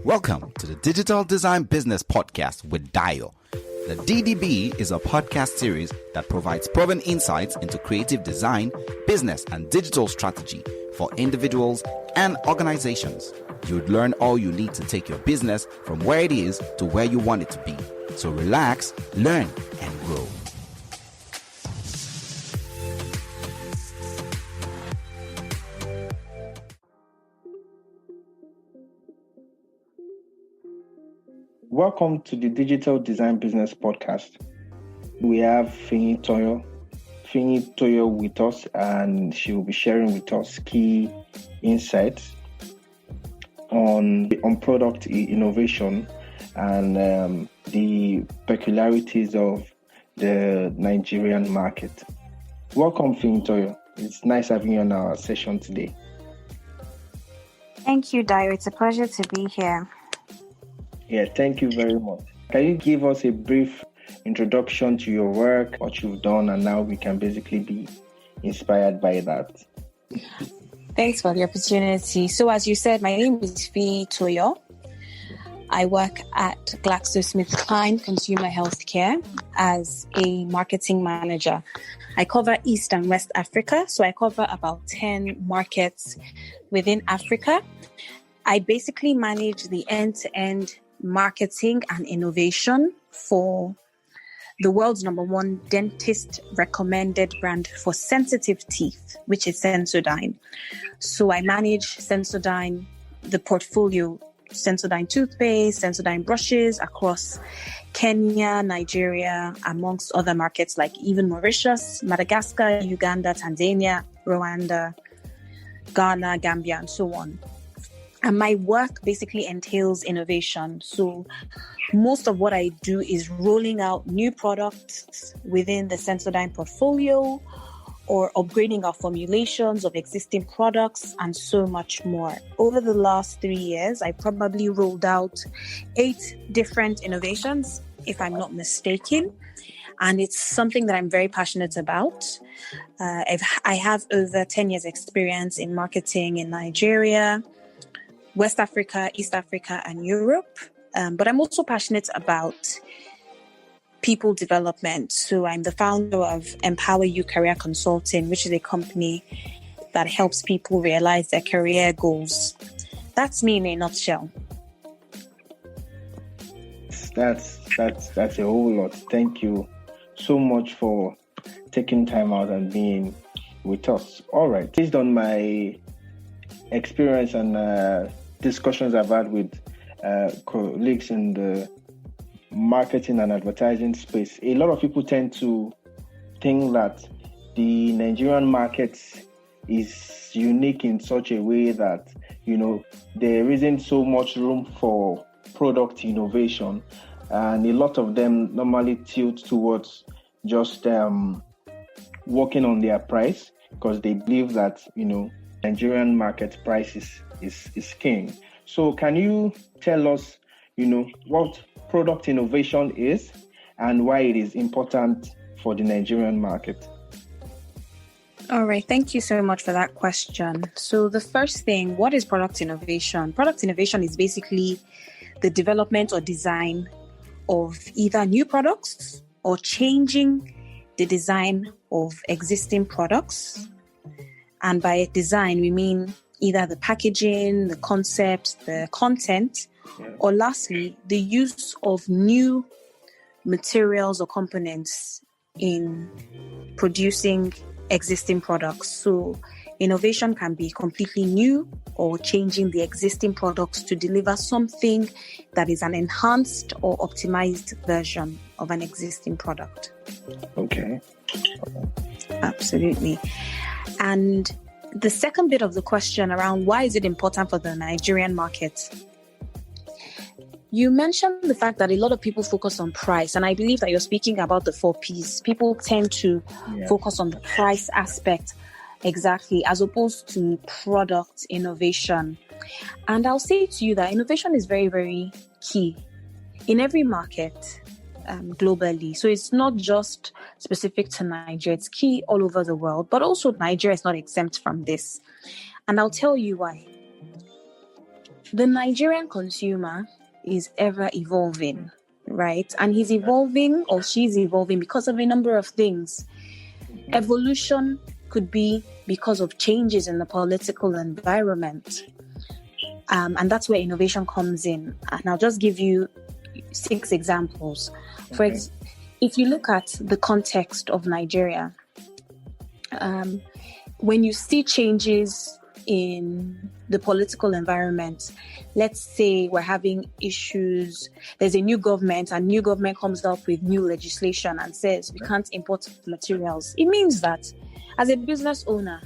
Welcome to the Digital Design Business Podcast with Dio. The DDB is a podcast series that provides proven insights into creative design, business, and digital strategy for individuals and organizations. You'd learn all you need to take your business from where it is to where you want it to be. So relax, learn, and grow. Welcome to the Digital Design Business Podcast. We have Fiyin Toyo with us, and she will be sharing with us key insights on product innovation and the peculiarities of the Nigerian market. Welcome, Fiyin Toyo. It's nice having you on our session today. Thank you, Dio. It's a pleasure to be here. Yeah, thank you very much. Can you give us a brief introduction to your work, what you've done, and now we can basically be inspired by that? Thanks for the opportunity. So as you said, my name is Fiyin Toyo. I work at GlaxoSmithKline Consumer Healthcare as a marketing manager. I cover East and West Africa, so I cover about 10 markets within Africa. I basically manage the end-to-end marketing and innovation for the world's number one dentist recommended brand for sensitive teeth, which is Sensodyne. So I manage Sensodyne, the portfolio, Sensodyne toothpaste, Sensodyne brushes across Kenya, Nigeria, amongst other markets like even Mauritius, Madagascar, Uganda, Tanzania, Rwanda, Ghana, Gambia, and so on. And my work basically entails innovation. So most of what I do is rolling out new products within the Sensodyne portfolio or upgrading our formulations of existing products and so much more. Over the last 3 years, I probably rolled out 8 different innovations, if I'm not mistaken. And it's something that I'm very passionate about. I have over 10 years experience in marketing in Nigeria, West Africa, East Africa, and Europe. But I'm also passionate about people development. So I'm the founder of Empower You Career Consulting, which is a company that helps people realize their career goals. That's me in a nutshell. That's a whole lot. Thank you so much for taking time out and being with us. All right. Based on my experience and discussions I've had with colleagues in the marketing and advertising space, a lot of people tend to think that the Nigerian market is unique in such a way that, there isn't so much room for product innovation. And a lot of them normally tilt towards just working on their price because they believe that, Nigerian market price is king. So can you tell us, what product innovation is and why it is important for the Nigerian market? All right. Thank you so much for that question. So the first thing, what is product innovation? Product innovation is basically the development or design of either new products or changing the design of existing products. And by design, we mean either the packaging, the concept, the content, or lastly, the use of new materials or components in producing existing products. So innovation can be completely new or changing the existing products to deliver something that is an enhanced or optimized version of an existing product. Okay. Absolutely. And the second bit of the question around why is it important for the Nigerian market? You mentioned the fact that a lot of people focus on price, and I believe that you're speaking about the 4 Ps. People tend to focus on the price aspect exactly, as opposed to product innovation. And I'll say to you that innovation is very, very key in every market globally. So it's not just specific to Nigeria, it's key all over the world, but also Nigeria is not exempt from this. And I'll tell you why. the Nigerian consumer is ever evolving, right? And he's evolving or she's evolving because of a number of things. Evolution could be because of changes in the political environment. And that's where innovation comes in. And I'll just give you 6 examples. If you look at the context of Nigeria, when you see changes in the political environment, let's say we're having issues, there's a new government, and new government comes up with new legislation and says we can't import materials. It means that as a business owner,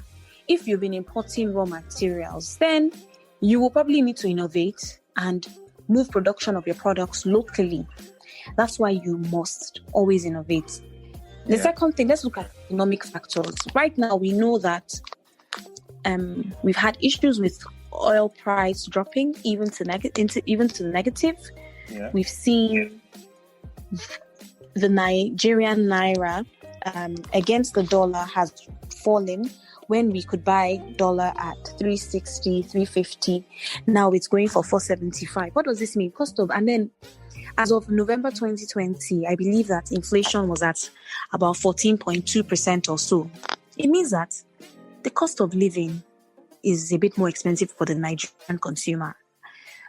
if you've been importing raw materials, then you will probably need to innovate and move production of your products locally. That's why you must always innovate. The second thing, let's look at economic factors. Right now, we know that we've had issues with oil price dropping even to the negative. Yeah. We've seen the Nigerian naira against the dollar has fallen. When we could buy dollar at 360, 350, now it's going for 475. What does this mean? And then as of November 2020, I believe that inflation was at about 14.2% or so. It means that the cost of living is a bit more expensive for the Nigerian consumer.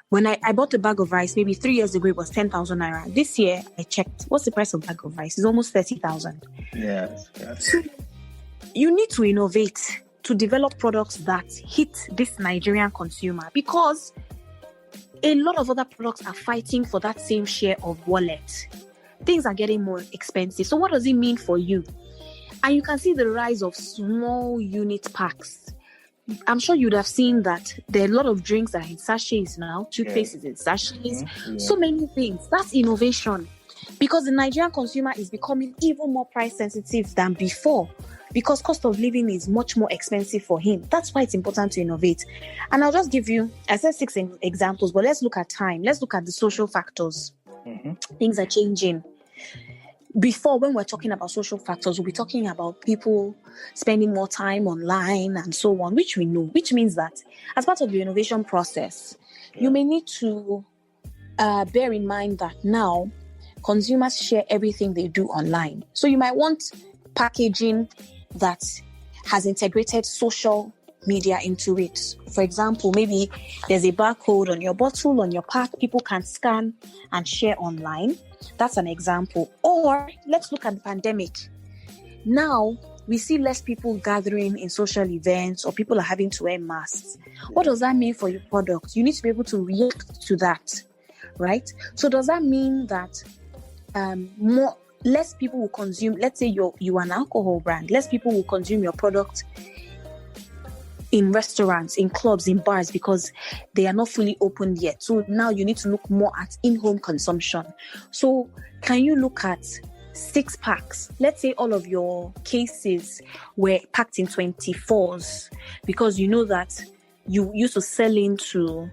When I bought a bag of rice, maybe 3 years ago, it was 10,000 naira. This year, I checked, what's the price of a bag of rice? It's almost 30,000. Yes. So you need to innovate to develop products that hit this Nigerian consumer, because a lot of other products are fighting for that same share of wallet. Things are getting more expensive. So what does it mean for you? And you can see the rise of small unit packs. I'm sure you'd have seen that there are a lot of drinks that are in sachets now, toothpaste is in sachets, so many things. That's innovation, because the Nigerian consumer is becoming even more price sensitive than before, because cost of living is much more expensive for him. That's why it's important to innovate. And I'll just give you, I said 6 examples, but let's look at time. Let's look at the social factors. Things are changing. Before, when we're talking about social factors, we'll be talking about people spending more time online and so on, which we know, which means that as part of the innovation process, you may need to bear in mind that now consumers share everything they do online. So you might want packaging that has integrated social media into it. For example, maybe there's a barcode on your bottle, on your pack, people can scan and share online. That's an example. Or let's look at the pandemic. Now we see less people gathering in social events, or people are having to wear masks. What does that mean for your product? You need to be able to react to that, right? So does that mean that less people will consume, let's say you are an alcohol brand, less people will consume your product in restaurants, in clubs, in bars, because they are not fully opened yet. So now you need to look more at in-home consumption. So can you look at 6 packs? Let's say all of your cases were packed in 24s, because you know that you used to sell into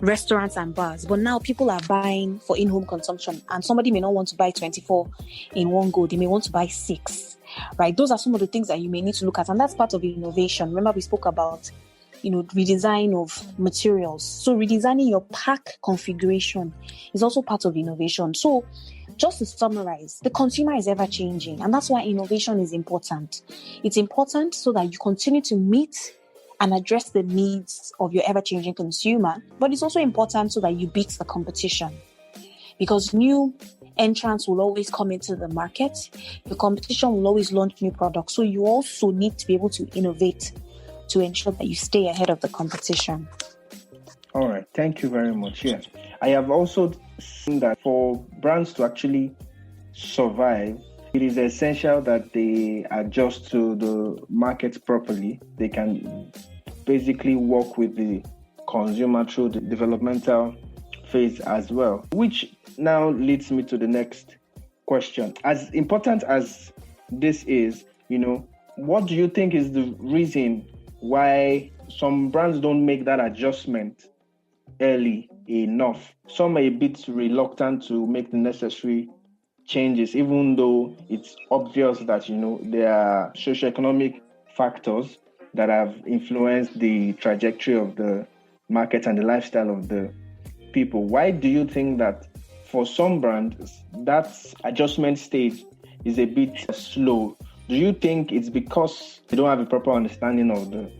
restaurants and bars, but now people are buying for in-home consumption, and somebody may not want to buy 24 in one go. They may want to buy 6, right? Those are some of the things that you may need to look at, and that's part of innovation. Remember, we spoke about, redesign of materials. So redesigning your pack configuration is also part of innovation. So just to summarize, the consumer is ever changing, and that's why innovation is important. It's important so that you continue to meet and address the needs of your ever-changing consumer, but it's also important so that you beat the competition, because new entrants will always come into the market. The competition will always launch new products, so you also need to be able to innovate to ensure that you stay ahead of the competition. All right, thank you very much. Yeah, I have also seen that for brands to actually survive, it is essential that they adjust to the market properly. They can basically work with the consumer through the developmental phase as well, which now leads me to the next question. As important as this is, what do you think is the reason why some brands don't make that adjustment early enough? Some are a bit reluctant to make the necessary changes, even though it's obvious that there are socio-economic factors that have influenced the trajectory of the market and the lifestyle of the people. Why do you think that for some brands, that adjustment stage is a bit slow? Do you think it's because they don't have a proper understanding of the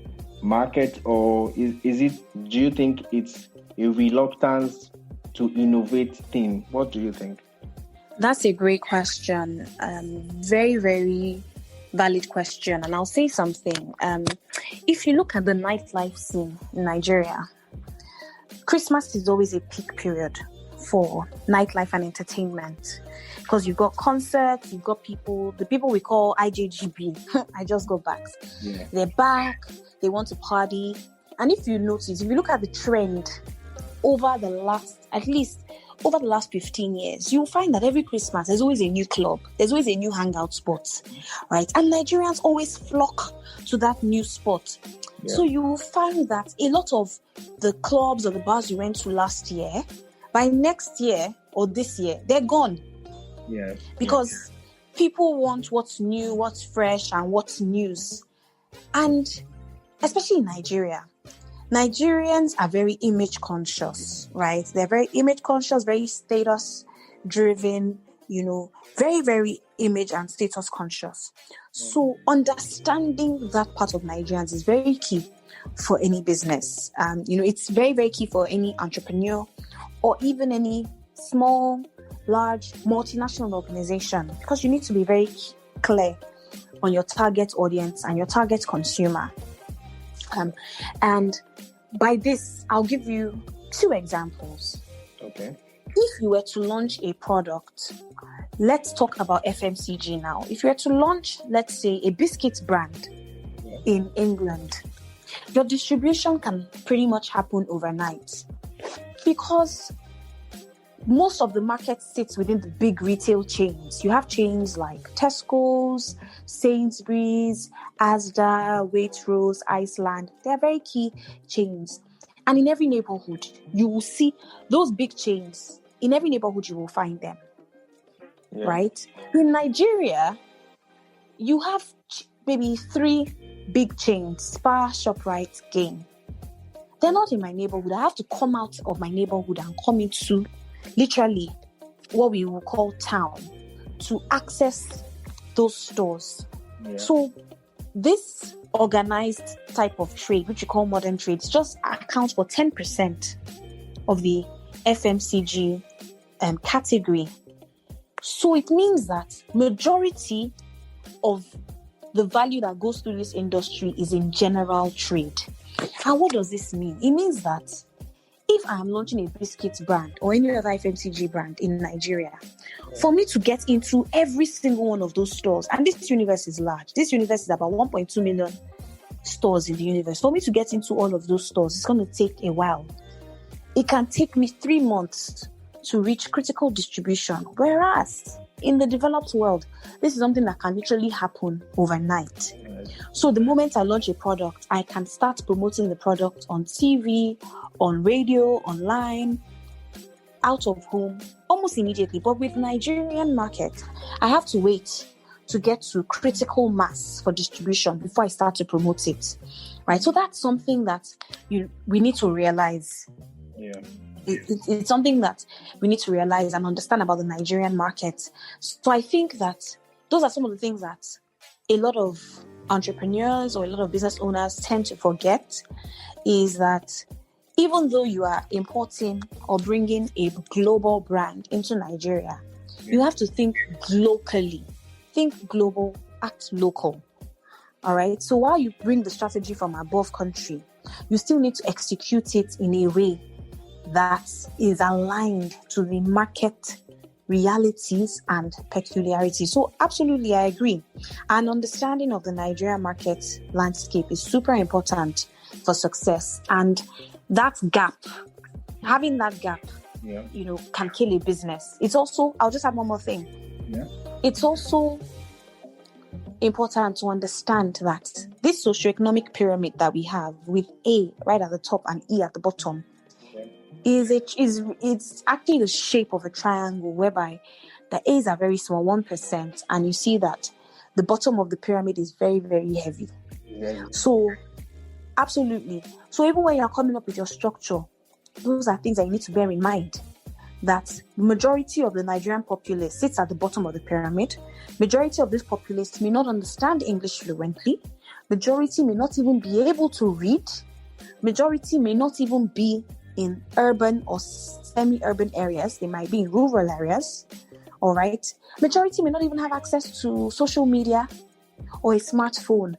market, or do you think it's a reluctance to innovate thing? What do you think? That's a great question. Very, very valid question. And I'll say something. If you look at the nightlife scene in Nigeria, Christmas is always a peak period for nightlife and entertainment, because you've got concerts, you've got the people we call IJGB. I just got back. Yeah. They're back, they want to party. And if you look at the trend over the last 15 years, you'll find that every Christmas there's always a new club, there's always a new hangout spot, right? And Nigerians always flock to that new spot. Yeah. So you will find that a lot of the clubs or the bars you went to last year, by next year or this year, they're gone. Yeah. Because people want what's new, what's fresh, and what's news. And especially in Nigeria, Nigerians are very image conscious, right? They're very image conscious, very status driven, very, very image and status conscious. So understanding that part of Nigerians is very key for any business. It's very, very key for any entrepreneur or even any small, large, multinational organization, because you need to be very clear on your target audience and your target consumer. And by this, I'll give you 2 examples. Okay. If you were to launch a product, let's talk about FMCG now. If you were to launch, let's say, a biscuit brand in England, your distribution can pretty much happen overnight, because most of the market sits within the big retail chains. You have chains like Tesco's, Sainsbury's, Asda, Waitrose, Iceland. They're very key chains. And in every neighborhood, you will see those big chains. In every neighborhood, you will find them. Yeah. Right? In Nigeria, you have maybe 3 big chains: Spar, ShopRite, Gain. They're not in my neighborhood. I have to come out of my neighborhood and come into literally what we will call town to access those stores. Yeah. So this organized type of trade, which we call modern trade, just accounts for 10% of the FMCG category. So it means that majority of the value that goes through this industry is in general trade. And what does this mean? It means that if I am launching a biscuit brand or any other FMCG brand in Nigeria, for me to get into every single one of those stores, and this universe is large. This universe is about 1.2 million stores in the universe. For me to get into all of those stores, it's going to take a while. It can take me 3 months to reach critical distribution. Whereas in the developed world, this is something that can literally happen overnight. So the moment I launch a product, I can start promoting the product on TV, on radio, online, out of home, almost immediately. But with Nigerian market, I have to wait to get to critical mass for distribution before I start to promote it. Right? So that's something that we need to realize. Yeah. It's something that we need to realize and understand about the Nigerian market. So I think that those are some of the things that a lot of entrepreneurs or a lot of business owners tend to forget, is that even though you are importing or bringing a global brand into Nigeria, you have to think locally. Think global, act local. All right. So while you bring the strategy from above country, you still need to execute it in a way that is aligned to the market realities and peculiarities. So absolutely, I agree. An understanding of the Nigerian market landscape is super important for success. And that gap, having that gap, can kill a business. It's also, I'll just add one more thing. Yeah. It's also important to understand that this socio-economic pyramid that we have, with A right at the top and E at the bottom, it's actually the shape of a triangle, whereby the A's are very small, 1%, and you see that the bottom of the pyramid is very, very heavy. Yeah. So Absolutely. So even when you're coming up with your structure, those are things that you need to bear in mind. That the majority of the Nigerian populace sits at the bottom of the pyramid. Majority of this populace may not understand English fluently. Majority may not even be able to read. Majority may not even be in urban or semi-urban areas. They might be in rural areas. All right. Majority may not even have access to social media or a smartphone.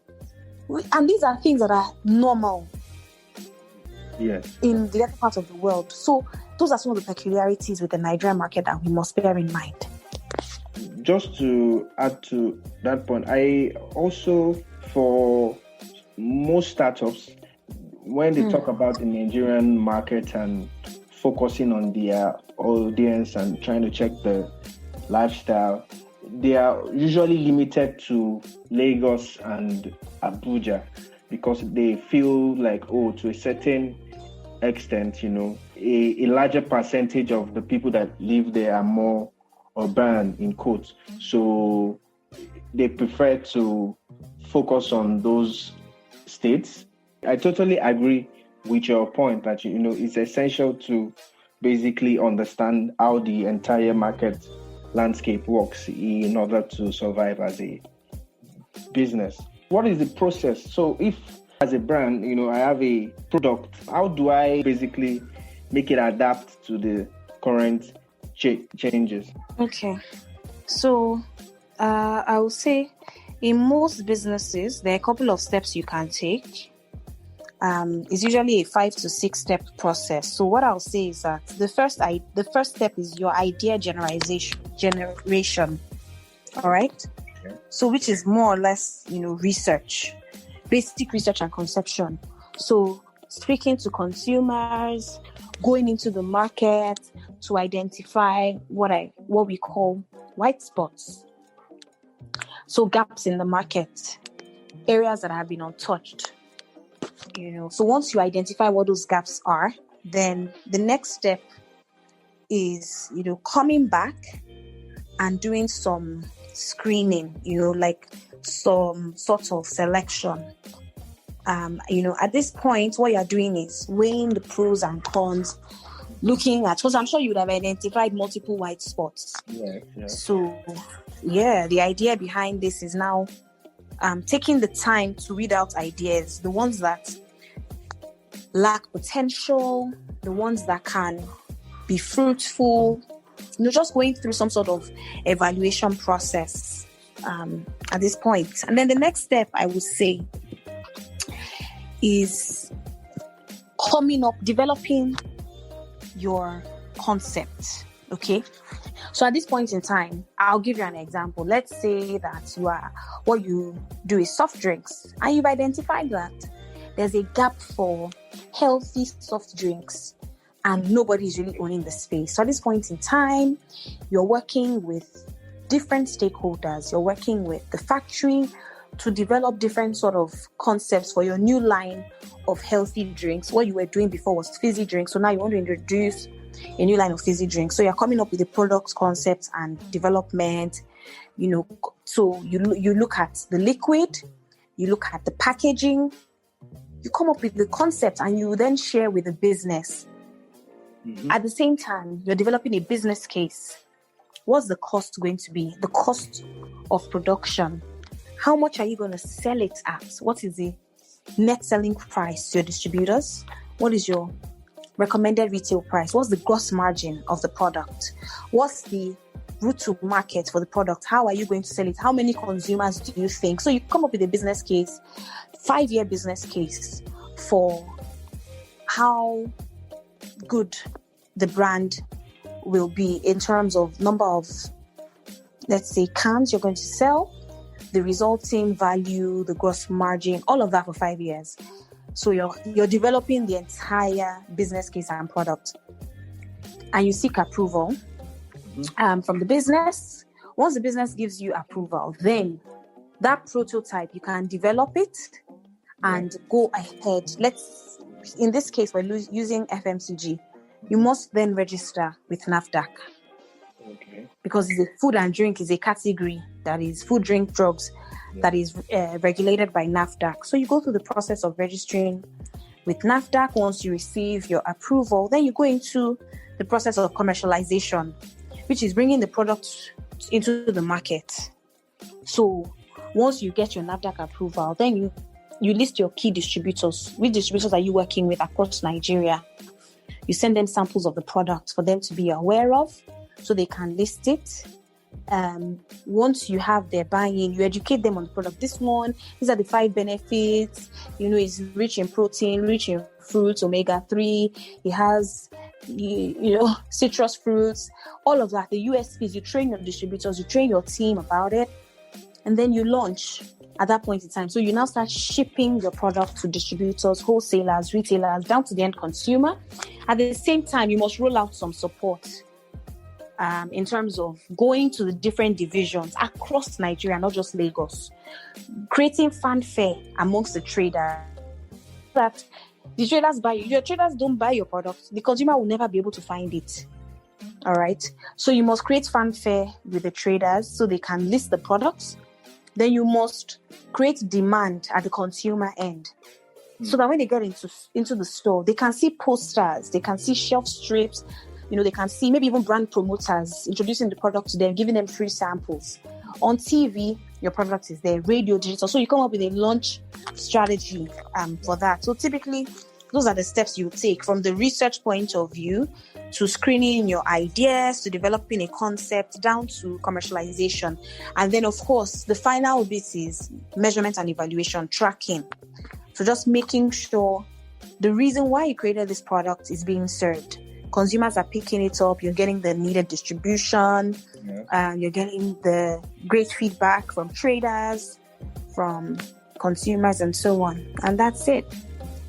And these are things that are normal in the other part of the world. So those are some of the peculiarities with the Nigerian market that we must bear in mind. Just to add to that point, I also, for most startups, when they talk about the Nigerian market and focusing on their audience and trying to check the lifestyle, they are usually limited to Lagos and Abuja because they feel like, to a certain extent, a larger percentage of the people that live there are more urban, in quotes. So they prefer to focus on those states. I totally agree with your point that, it's essential to basically understand how the entire market landscape works in order to survive as a business. What is the process? So if as a brand, I have a product, how do I basically make it adapt to the current changes? Okay. So I will say in most businesses, there are a couple of steps you can take. It's usually a 5 to 6 step process. So what I'll say is that the first step is your idea generation. All right. Okay. So which is more or less, research, basic research and conception. So speaking to consumers, going into the market to identify what we call white spots. So gaps in the market, areas that have been untouched. So once you identify what those gaps are, then the next step is, coming back and doing some screening, like some sort of selection. At this point, what you're doing is weighing the pros and cons, looking at, because I'm sure you would have identified multiple white spots. Yeah. So, the idea behind this is now taking the time to read out ideas, the ones that lack potential, the ones that can be fruitful, just going through some sort of evaluation process at this point. And then the next step, I would say, is developing your concept. Okay. So at this point in time, I'll give you an example. Let's say that what you do is soft drinks, and you've identified that there's a gap for healthy soft drinks and nobody is really owning the space. So at this point in time, you're working with different stakeholders. You're working with the factory to develop different sort of concepts for your new line of healthy drinks. What you were doing before was fizzy drinks. So now you want to introduce a new line of fizzy drinks. So you're coming up with the product concepts and development, so you look at the liquid, you look at the packaging, you come up with the concept and you then share with the business. Mm-hmm. At the same time, you're developing a business case. What's the cost going to be? The cost of production. How much are you going to sell it at? What is the net selling price to your distributors? What is your recommended retail price? What's the gross margin of the product? What's the route to market for the product? How are you going to sell it? How many consumers do you think? So you come up with a business case, 5-year business case for how good the brand will be in terms of number of, let's say, cans you're going to sell, the resulting value, the gross margin, all of that for 5 years. So you're developing the entire business case and product, and you seek approval from the business. Once the business gives you approval, then that prototype, you can develop it and go ahead. In this case, we're using FMCG. You must then register with NAFDAC. Okay. Because the food and drink is a category that is food, drink, drugs that is regulated by NAFDAC. So you go through the process of registering with NAFDAC. Once you receive your approval, then you go into the process of commercialization, which is bringing the product into the market. So once you get your NAFDAC approval, then you list your key distributors. Which distributors are you working with across Nigeria? You send them samples of the product for them to be aware of so they can list it. Once you have their buy-in, you educate them on the product. These are the 5 benefits. It's rich in protein, rich in fruits, omega-3. It has, citrus fruits, all of that. The USPs, you train your distributors, you train your team about it, and then you launch at that point in time. So you now start shipping your product to distributors, wholesalers, retailers, down to the end consumer. At the same time, you must roll out some support in terms of going to the different divisions across Nigeria, not just Lagos, creating fanfare amongst the traders that the traders buy. Your traders don't buy your product, the consumer will never be able to find it. All right. So you must create fanfare with the traders so they can list the products. Then you must create demand at the consumer end. So that when they get into the store, they can see posters, they can see shelf strips, they can see maybe even brand promoters introducing the product to them, giving them free samples. On TV, your product is there, radio, digital. So you come up with a launch strategy for that. So typically, those are the steps you take from the research point of view to screening your ideas, to developing a concept, down to commercialization. And then, of course, the final bit is measurement and evaluation, tracking. So just making sure the reason why you created this product is being served. Consumers are picking it up. You're getting the needed distribution. You're getting the great feedback from traders, from consumers, and so on. And that's it.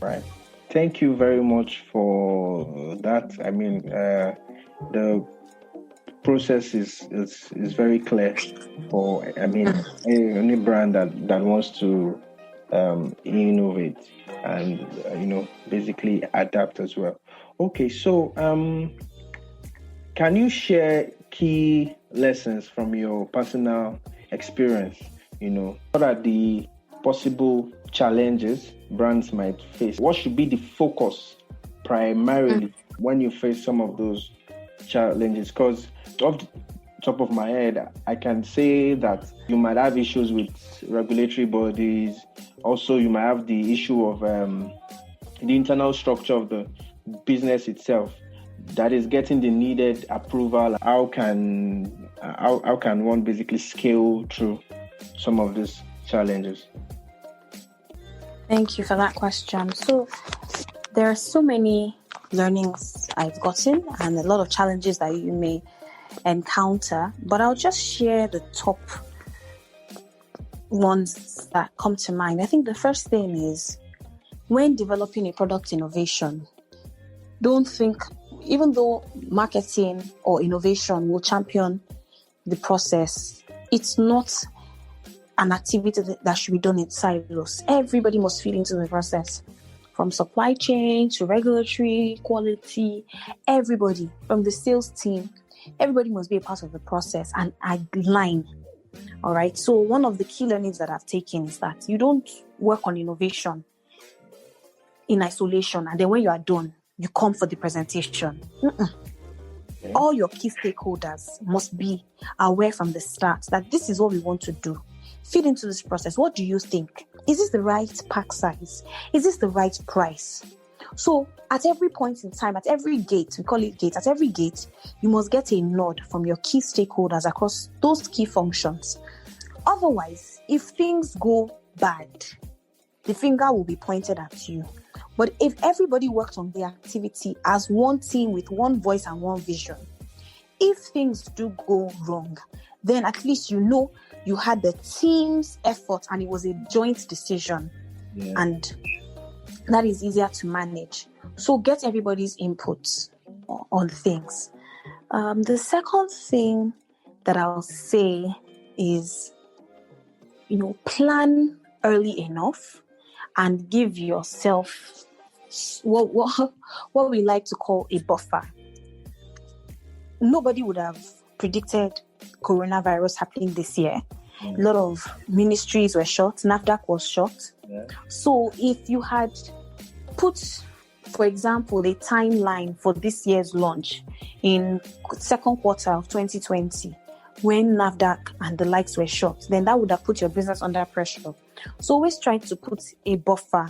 Right. Thank you very much for that. I mean, the process is very clear for, any brand that wants to innovate and, basically adapt as well. Okay, so can you share key lessons from your personal experience? What are the possible challenges brands might face? What should be the focus primarily when you face some of those challenges? Because off the top of my head, I can say that you might have issues with regulatory bodies. Also, you might have the issue of the internal structure of the business itself, that is getting the needed approval. How can one basically scale through some of these challenges? Thank you for that question. So there are so many learnings I've gotten and a lot of challenges that you may encounter, but I'll just share the top ones that come to mind. I think the first thing is, when developing a product innovation, don't think, even though marketing or innovation will champion the process, it's not an activity that should be done in silos. Everybody must feed into the process, from supply chain to regulatory, quality. Everybody, from the sales team, everybody must be a part of the process and align. All right. So one of the key learnings that I've taken is that you don't work on innovation in isolation, and then when you are done, you come for the presentation. Okay. All your key stakeholders must be aware from the start that this is what we want to do. Feed into this process. What do you think? Is this the right pack size? Is this the right price? So at every point in time, at every gate, we call it gate, at every gate, you must get a nod from your key stakeholders across those key functions. Otherwise, if things go bad, the finger will be pointed at you. But if everybody works on the activity as one team with one voice and one vision, if things do go wrong, then at least you had the team's effort and it was a joint decision. Yeah. And that is easier to manage. So get everybody's input on things. The second thing that I'll say is, plan early enough and give yourself what we like to call a buffer. Nobody would have predicted coronavirus happening this year. A lot of ministries were shut. NAFDAC was shut. Yeah. So if you had put, for example, a timeline for this year's launch in second quarter of 2020, when NAFDAC and the likes were shut, then that would have put your business under pressure. So always try to put a buffer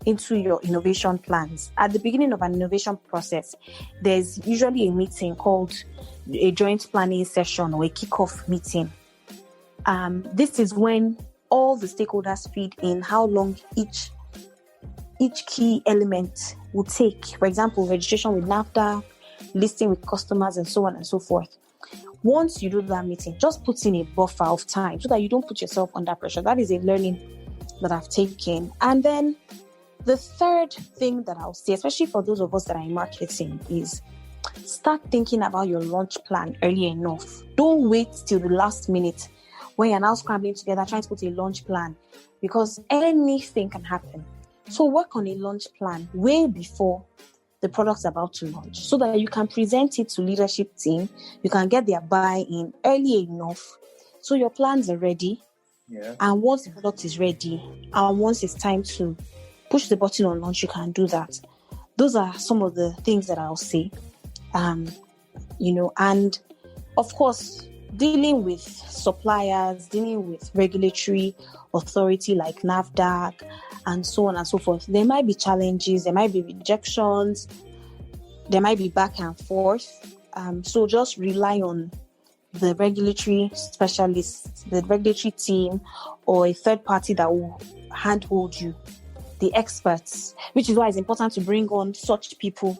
into your innovation plans. At the beginning of an innovation process, there's usually a meeting called a joint planning session or a kickoff meeting. This is when all the stakeholders feed in how long each key element will take. For example, registration with NAFDAC, listing with customers, and so on and so forth. Once you do that meeting, just put in a buffer of time so that you don't put yourself under pressure. That is a learning that I've taken. And then the third thing that I'll say, especially for those of us that are in marketing, is start thinking about your launch plan early enough. Don't wait till the last minute when you're now scrambling together trying to put a launch plan, because anything can happen. So work on a launch plan way before the product's about to launch so that you can present it to leadership team. You can get their buy-in early enough so your plans are ready. Yeah. And once the product is ready, and once it's time to push the button on launch, you can do that. Those are some of the things that I'll say. And of course, dealing with suppliers, dealing with regulatory authority like NAFDAC, and so on and so forth. There might be challenges, there might be rejections, there might be back and forth. So just rely on the regulatory specialists, the regulatory team, or a third party that will handhold you, the experts, which is why it's important to bring on such people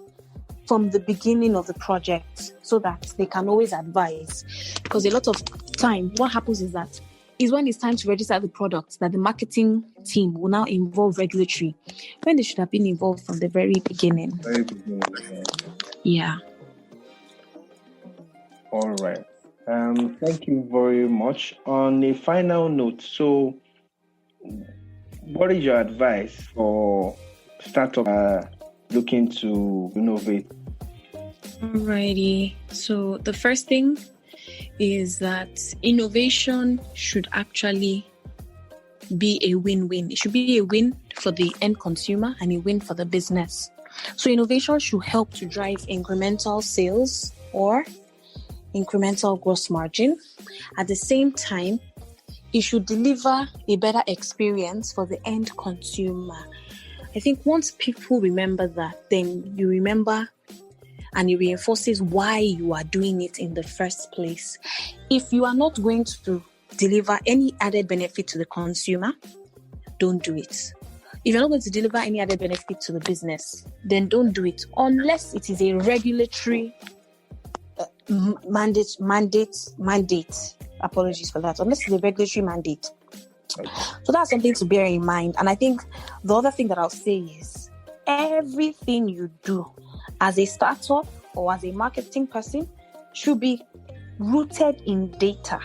from the beginning of the project so that they can always advise. Because a lot of time, what happens is when it's time to register the product, that the marketing team will now involve regulatory, when they should have been involved from the very beginning. Very beginning. Yeah. All right. Thank you very much. On a final note, so what is your advice for startup looking to innovate? Alrighty. So the first thing is that innovation should actually be a win-win. It should be a win for the end consumer and a win for the business. So innovation should help to drive incremental sales or incremental gross margin. At the same time, it should deliver a better experience for the end consumer. I think once people remember that, then you remember and it reinforces why you are doing it in the first place. If you are not going to deliver any added benefit to the consumer, don't do it. If you're not going to deliver any added benefit to the business, then don't do it unless it is a regulatory mandate. Apologies for that. Unless it's a regulatory mandate. So that's something to bear in mind. And I think the other thing that I'll say is everything you do as a startup or as a marketing person should be rooted in data.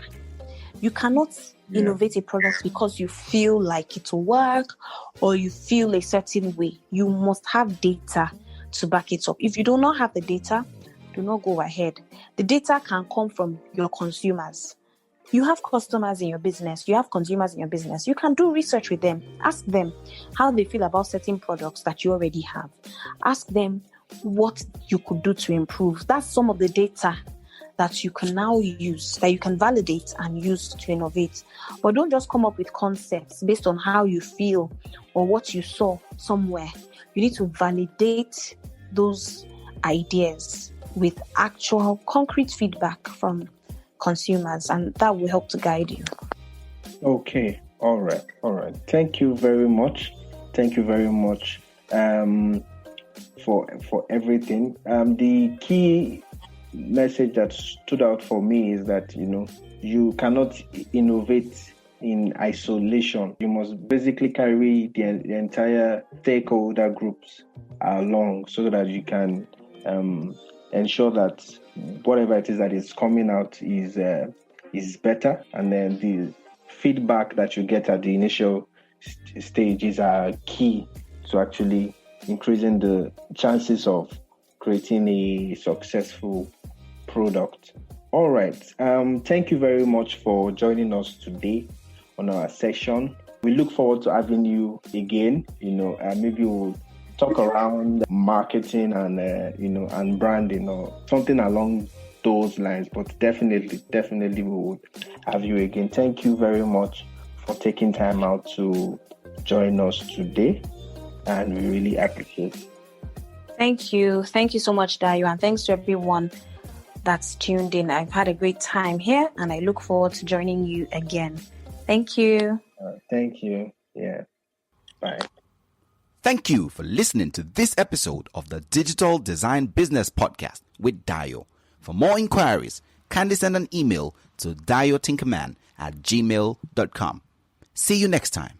You cannot innovate a product because you feel like it will work or you feel a certain way. You must have data to back it up. If you do not have the data, do not go ahead. The data can come from your consumers. You have customers in your business. You have consumers in your business. You can do research with them. Ask them how they feel about certain products that you already have. Ask them what you could do to improve. That's some of the data that you can now use, that you can validate and use to innovate. But don't just come up with concepts based on how you feel or what you saw somewhere. You need to validate those ideas with actual concrete feedback from consumers, and that will help to guide you. Okay. All right. Thank you very much for everything. The key message that stood out for me is that you cannot innovate in isolation. You must basically carry the entire stakeholder groups along so that you can ensure that whatever it is that is coming out is better, and then the feedback that you get at the initial stages are key to actually increasing the chances of creating a successful product. All right. Thank you very much for joining us today on our session. We look forward to having you again. Maybe we'll talk around marketing and and branding or something along those lines. But definitely we would have you again. Thank you very much for taking time out to join us today, and we really appreciate it. Thank you so much, Dayo, and thanks to everyone that's tuned in. I've had a great time here, and I look forward to joining you again. Thank you. Thank you. Yeah. Bye. Thank you for listening to this episode of the Digital Design Business Podcast with Dayo. For more inquiries, kindly send an email to dayotinkerman@gmail.com. See you next time.